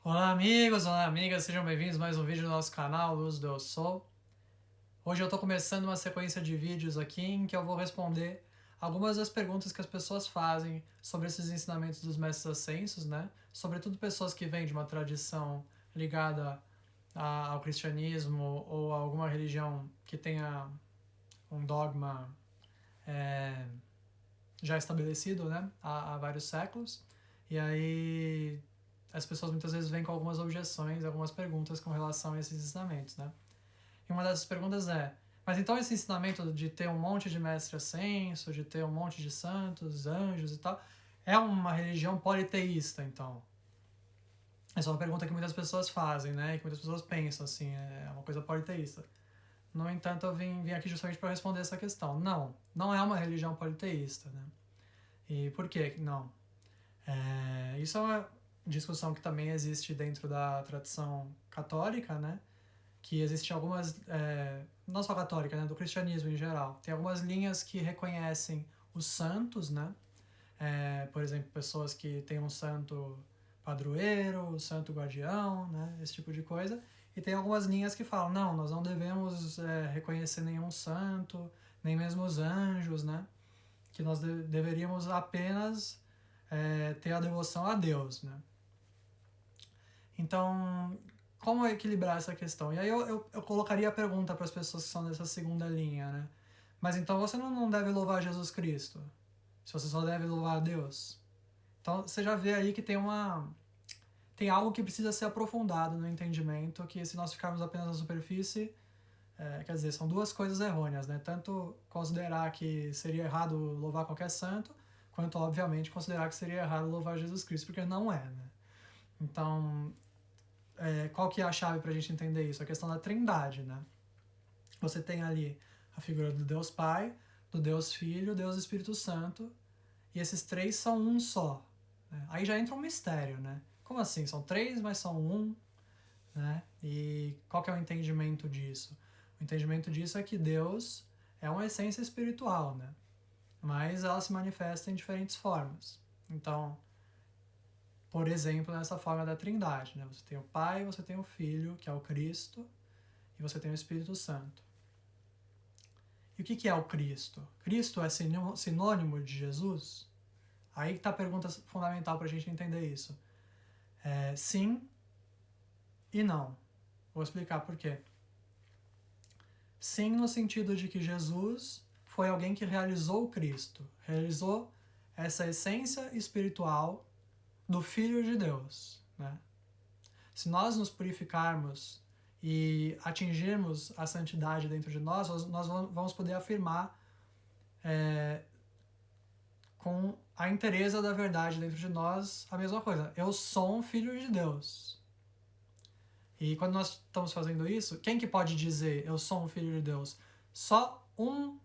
Olá amigos, olá amigas, sejam bem-vindos a mais um vídeo do nosso canal Luz do Eu Sou. Hoje eu estou começando uma sequência de vídeos aqui em que eu vou responder algumas das perguntas que as pessoas fazem sobre esses ensinamentos dos mestres ascensos, né? Sobretudo pessoas que vêm de uma tradição ligada ao cristianismo ou a alguma religião que tenha um dogma já estabelecido, né? Há vários séculos. E aí as pessoas muitas vezes vêm com algumas objeções, algumas perguntas com relação a esses ensinamentos, né? E uma dessas perguntas é: mas então esse ensinamento de ter um monte de mestre ascenso, de ter um monte de santos, anjos e tal, é uma religião politeísta, então? Essa é uma pergunta que muitas pessoas fazem, né? E que muitas pessoas pensam, assim, é uma coisa politeísta. No entanto, eu vim aqui justamente para responder essa questão. Não, não é uma religião politeísta, né? E por que não? Isso é uma discussão que também existe dentro da tradição católica, né? Que existem algumas, não só católica, né? Do cristianismo em geral. Tem algumas linhas que reconhecem os santos, né? Por exemplo, pessoas que têm um santo padroeiro, um santo guardião, né? Esse tipo de coisa. E tem algumas linhas que falam, não, nós não devemos reconhecer nenhum santo, nem mesmo os anjos, né? Que nós deveríamos apenas ter a devoção a Deus, né? Então, como equilibrar essa questão? E aí eu colocaria a pergunta para as pessoas que são dessa segunda linha, né? Mas então você não deve louvar Jesus Cristo, se você só deve louvar a Deus. Então você já vê aí que tem algo que precisa ser aprofundado no entendimento, que se nós ficarmos apenas na superfície, quer dizer, são duas coisas errôneas, né? Tanto considerar que seria errado louvar qualquer santo, quanto, obviamente, considerar que seria errado louvar Jesus Cristo, porque não é, né? Então, qual que é a chave para a gente entender isso? A questão da trindade, né? Você tem ali a figura do Deus Pai, do Deus Filho, Deus Espírito Santo, e esses três são um só. Né? Aí já entra um mistério, né? Como assim? São três, mas são um, né? E qual que é o entendimento disso? O entendimento disso é que Deus é uma essência espiritual, né? Mas ela se manifesta em diferentes formas. Então, por exemplo, nessa forma da trindade, né? Você tem o Pai, você tem o Filho, que é o Cristo, e você tem o Espírito Santo. E o que é o Cristo? Cristo é sinônimo de Jesus? Aí que está a pergunta fundamental para a gente entender isso. Sim e não. Vou explicar por quê. Sim, no sentido de que Jesus foi alguém que realizou o Cristo, realizou essa essência espiritual do Filho de Deus, né? Se nós nos purificarmos e atingirmos a santidade dentro de nós vamos poder afirmar com a inteireza da verdade dentro de nós a mesma coisa. Eu sou um filho de Deus. E quando nós estamos fazendo isso, quem que pode dizer eu sou um filho de Deus? Só um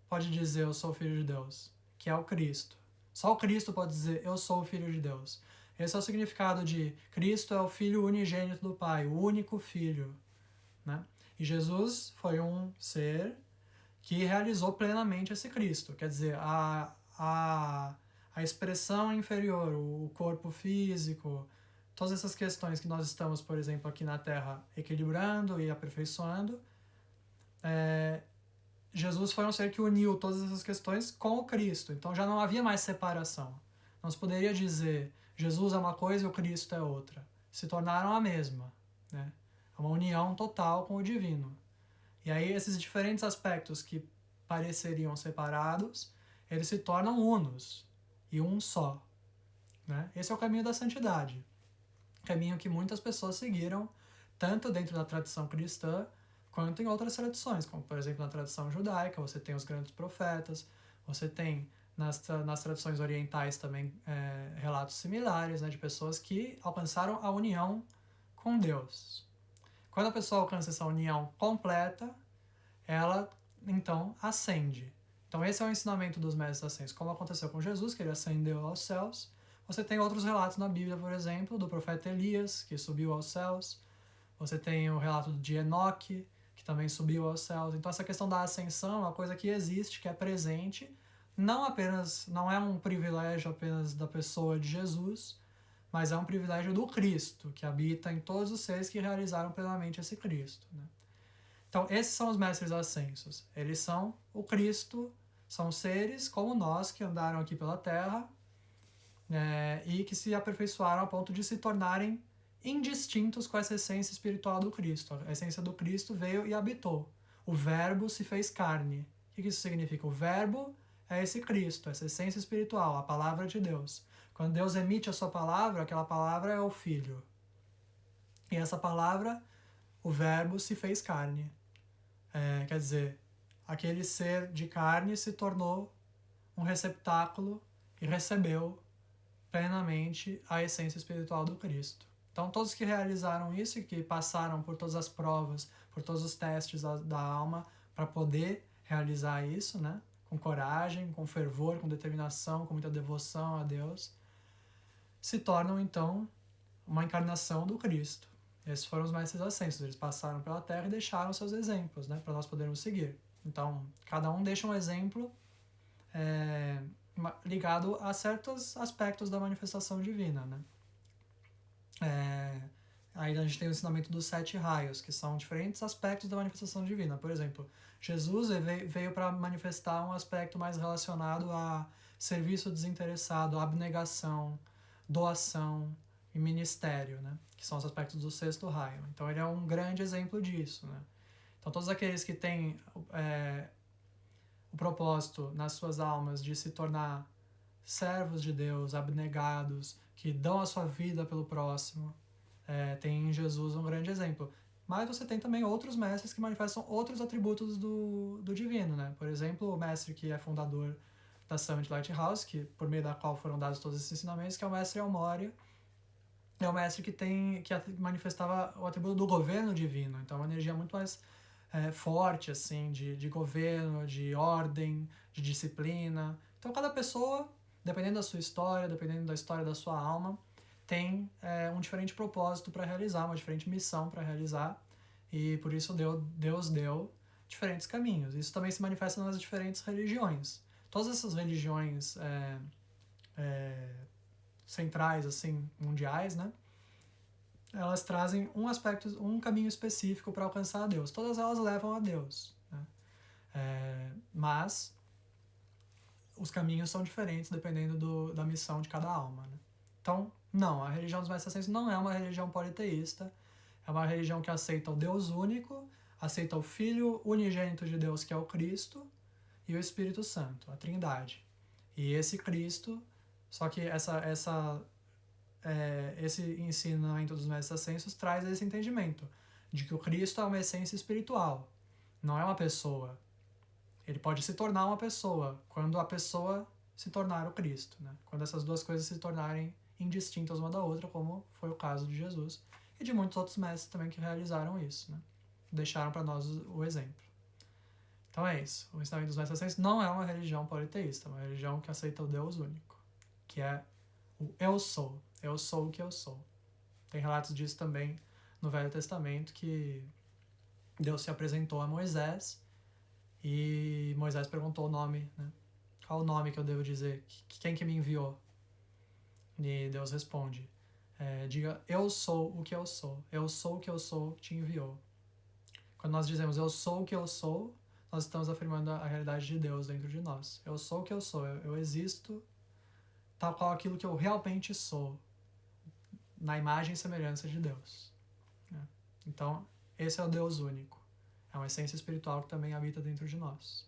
pode dizer eu sou filho de Deus, que é o Cristo. Só o Cristo pode dizer eu sou o filho de Deus. Esse é o significado de Cristo é o Filho unigênito do Pai, o único Filho. Né? E Jesus foi um ser que realizou plenamente esse Cristo. Quer dizer, a expressão inferior, o corpo físico, todas essas questões que nós estamos, por exemplo, aqui na Terra equilibrando e aperfeiçoando, Jesus foi um ser que uniu todas essas questões com o Cristo. Então já não havia mais separação. Não se poderia dizer Jesus é uma coisa e o Cristo é outra. Se tornaram a mesma. Né? É uma união total com o divino. E aí esses diferentes aspectos que pareceriam separados, eles se tornam unos e um só. Né? Esse é o caminho da santidade. Caminho que muitas pessoas seguiram, tanto dentro da tradição cristã, quanto em outras tradições, como por exemplo na tradição judaica, você tem os grandes profetas, você tem nas tradições orientais também relatos similares, né, de pessoas que alcançaram a união com Deus. Quando a pessoa alcança essa união completa, ela então ascende. Então esse é o ensinamento dos mestres ascensos. Como aconteceu com Jesus, que ele ascendeu aos céus. Você tem outros relatos na Bíblia, por exemplo, do profeta Elias, que subiu aos céus. Você tem o relato de Enoque, que também subiu aos céus. Então essa questão da ascensão é uma coisa que existe, que é presente, não é um privilégio apenas da pessoa de Jesus, mas é um privilégio do Cristo, que habita em todos os seres que realizaram plenamente esse Cristo, né? Então, esses são os mestres ascensos. Eles são o Cristo, são seres como nós que andaram aqui pela Terra, e que se aperfeiçoaram a ponto de se tornarem indistintos com essa essência espiritual do Cristo. A essência do Cristo veio e habitou. O Verbo se fez carne. O que isso significa? O Verbo é esse Cristo, essa essência espiritual, a palavra de Deus. Quando Deus emite a sua palavra, aquela palavra é o Filho. E essa palavra, o Verbo se fez carne. Quer dizer, aquele ser de carne se tornou um receptáculo e recebeu plenamente a essência espiritual do Cristo. Então, todos que realizaram isso e que passaram por todas as provas, por todos os testes da alma para poder realizar isso, né? Com coragem, com fervor, com determinação, com muita devoção a Deus, se tornam, então, uma encarnação do Cristo. Esses foram os mestres ascensos. Eles passaram pela Terra e deixaram seus exemplos, né? Para nós podermos seguir. Então, cada um deixa um exemplo ligado a certos aspectos da manifestação divina, né? Aí a gente tem o ensinamento dos 7 raios, que são diferentes aspectos da manifestação divina. Por exemplo, Jesus veio para manifestar um aspecto mais relacionado a serviço desinteressado, abnegação, doação e ministério, né? Que são os aspectos do 6º raio. Então ele é um grande exemplo disso, né? Então todos aqueles que têm o propósito nas suas almas de se tornar servos de Deus, abnegados, que dão a sua vida pelo próximo, tem em Jesus um grande exemplo. Mas você tem também outros mestres que manifestam outros atributos do divino, né? Por exemplo, o mestre que é fundador da Summit Lighthouse, que por meio da qual foram dados todos esses ensinamentos, que é o mestre Elmória, é o mestre que manifestava o atributo do governo divino. Então é uma energia muito mais forte, assim, de governo, de ordem, de disciplina. Então cada pessoa, dependendo da sua história, dependendo da história da sua alma, tem um diferente propósito para realizar, uma diferente missão para realizar, e por isso Deus deu diferentes caminhos. Isso também se manifesta nas diferentes religiões. Todas essas religiões centrais, assim, mundiais, né? Elas trazem um caminho específico para alcançar a Deus. Todas elas levam a Deus, né? Mas os caminhos são diferentes dependendo da missão de cada alma, né? Então, não, a religião dos mestres ascensos não é uma religião politeísta, é uma religião que aceita o Deus único, aceita o Filho unigênito de Deus, que é o Cristo, e o Espírito Santo, a Trindade. E esse Cristo, só que esse ensinamento dos mestres ascensos traz esse entendimento de que o Cristo é uma essência espiritual, não é uma pessoa. Ele pode se tornar uma pessoa quando a pessoa se tornar o Cristo, né? Quando essas duas coisas se tornarem indistintas uma da outra, como foi o caso de Jesus e de muitos outros mestres também que realizaram isso, né? Deixaram para nós o exemplo. Então é isso. O ensinamento dos mestres ascensos não é uma religião politeísta, é uma religião que aceita o Deus único, que é o eu sou. Eu sou o que eu sou. Tem relatos disso também no Velho Testamento, que Deus se apresentou a Moisés e Moisés perguntou o nome, né? Qual o nome que eu devo dizer? Quem que me enviou? E Deus responde, diga, eu sou o que eu sou. Eu sou o que eu sou, te enviou. Quando nós dizemos eu sou o que eu sou, nós estamos afirmando a realidade de Deus dentro de nós. Eu sou o que eu sou. Eu existo tal qual aquilo que eu realmente sou, na imagem e semelhança de Deus, né? Então, esse é o Deus único. É uma essência espiritual que também habita dentro de nós.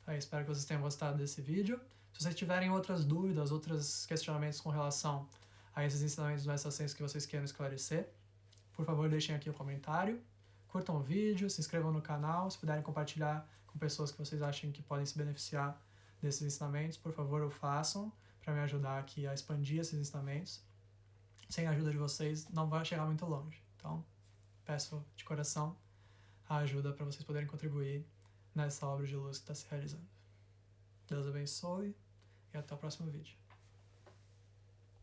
Então, espero que vocês tenham gostado desse vídeo. Se vocês tiverem outras dúvidas, outros questionamentos com relação a esses ensinamentos do mestre ascenso que vocês queiram esclarecer, por favor, deixem aqui o comentário. Curtam o vídeo, se inscrevam no canal. Se puderem compartilhar com pessoas que vocês achem que podem se beneficiar desses ensinamentos, por favor, o façam, para me ajudar aqui a expandir esses ensinamentos. Sem a ajuda de vocês, não vai chegar muito longe. Então, peço de coração a ajuda para vocês poderem contribuir nessa obra de luz que está se realizando. Deus abençoe e até o próximo vídeo.